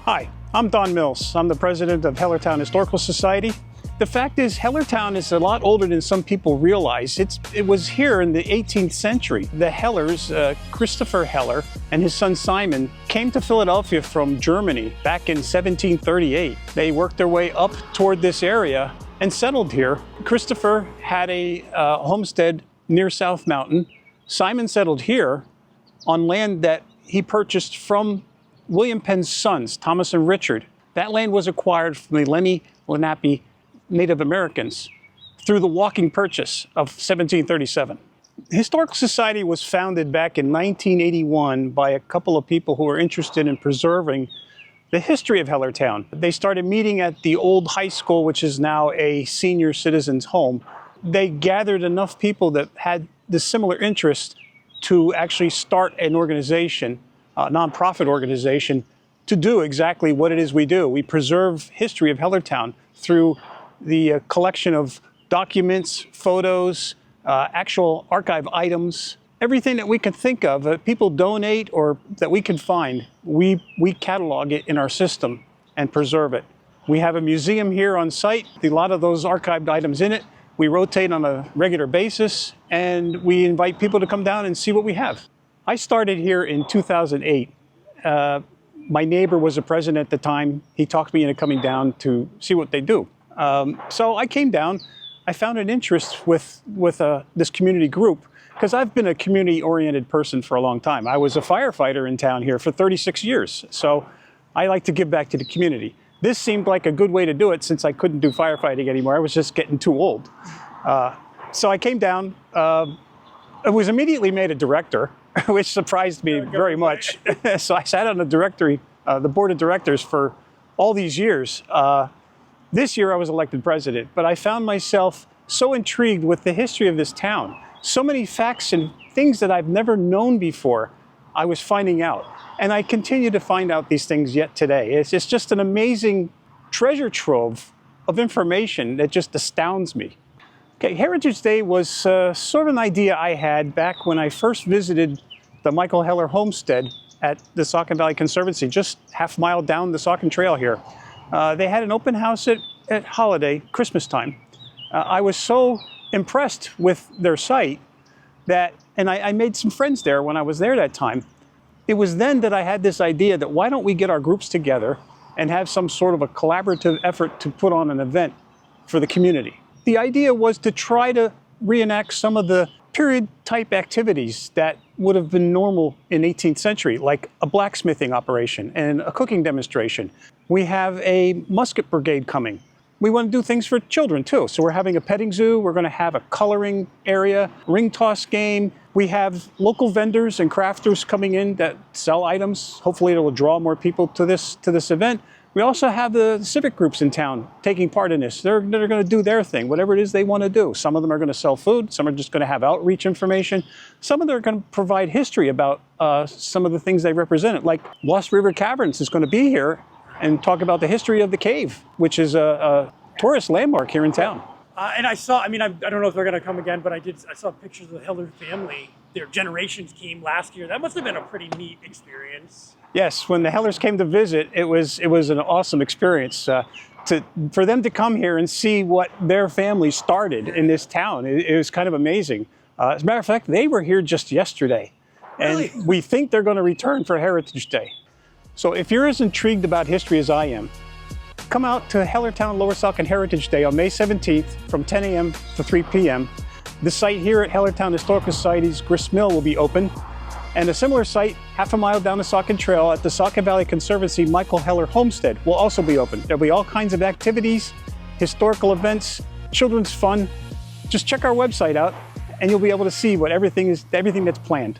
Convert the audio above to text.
Hi, I'm Don Mills. I'm the president of Hellertown Historical Society. The fact is, Hellertown is a lot older than some people realize. It was here in the 18th century. The Hellers, Christopher Heller and his son Simon, came to Philadelphia from Germany back in 1738. They worked their way up toward this area and settled here. Christopher had a homestead near South Mountain. Simon settled here on land that he purchased from William Penn's sons, Thomas and Richard. That land was acquired from the Lenape Native Americans through the walking purchase of 1737. The Historical Society was founded back in 1981 by a couple of people who were interested in preserving the history of Hellertown. They started meeting at the old high school, which is now a senior citizens' home. They gathered enough people that had the similar interest to actually start an organization, a nonprofit organization, to do exactly what it is we do. We preserve history of Hellertown through the collection of documents, photos, actual archive items, everything that we can think of that people donate or that we can find. We catalog it in our system and preserve it. We have a museum here on site, a lot of those archived items in it. We rotate on a regular basis and we invite people to come down and see what we have. I started here in 2008. My neighbor was the president at the time. He talked me into coming down to see what they do. So I came down. I found an interest with this community group because I've been a community-oriented person for a long time. I was a firefighter in town here for 36 years, so I like to give back to the community. This seemed like a good way to do it since I couldn't do firefighting anymore. I was just getting too old. So I came down. I was immediately made a director, which surprised me very much. So I sat on the board of directors for all these years. This year I was elected president, but I found myself so intrigued with the history of this town. So many facts and things that I've never known before, I was finding out. And I continue to find out these things yet today. It's just an amazing treasure trove of information that just astounds me. Okay, Heritage Day was sort of an idea I had back when I first visited the Michael Heller Homestead at the Saucon Valley Conservancy, just half a mile down the Saucon Trail here. They had an open house at holiday, Christmas time. I was so impressed with their site and I made some friends there when I was there that time. It was then that I had this idea that why don't we get our groups together and have some sort of a collaborative effort to put on an event for the community. The idea was to try to reenact some of the period type activities that would have been normal in 18th century, like a blacksmithing operation and a cooking demonstration. We have a musket brigade coming. We want to do things for children too. So we're having a petting zoo. We're going to have a coloring area, ring toss game. We have local vendors and crafters coming in that sell items. Hopefully it will draw more people to this event. We also have the civic groups in town taking part in this. They're going to do their thing, whatever it is they want to do. Some of them are going to sell food. Some are just going to have outreach information. Some of them are going to provide history about some of the things they represent. Like Lost River Caverns is going to be here and talk about the history of the cave, which is a tourist landmark here in town. And I saw, I don't know if they're going to come again, but I saw pictures of the Heller family. Their generations came last year. That must have been a pretty neat experience. Yes, when the Hellers came to visit, it was an awesome experience. For them to come here and see what their family started in this town, it was kind of amazing. As a matter of fact, they were here just yesterday. And Really? We think they're going to return for Heritage Day. So if you're as intrigued about history as I am, come out to Hellertown Lower Saucon Heritage Day on May 17th from 10 a.m. to 3 p.m. The site here at Hellertown Historical Society's grist mill will be open, and a similar site half a mile down the Saucon Trail at the Saucon Valley Conservancy Michael Heller Homestead will also be open. There'll be all kinds of activities, historical events, children's fun. Just check our website out and you'll be able to see everything that's planned.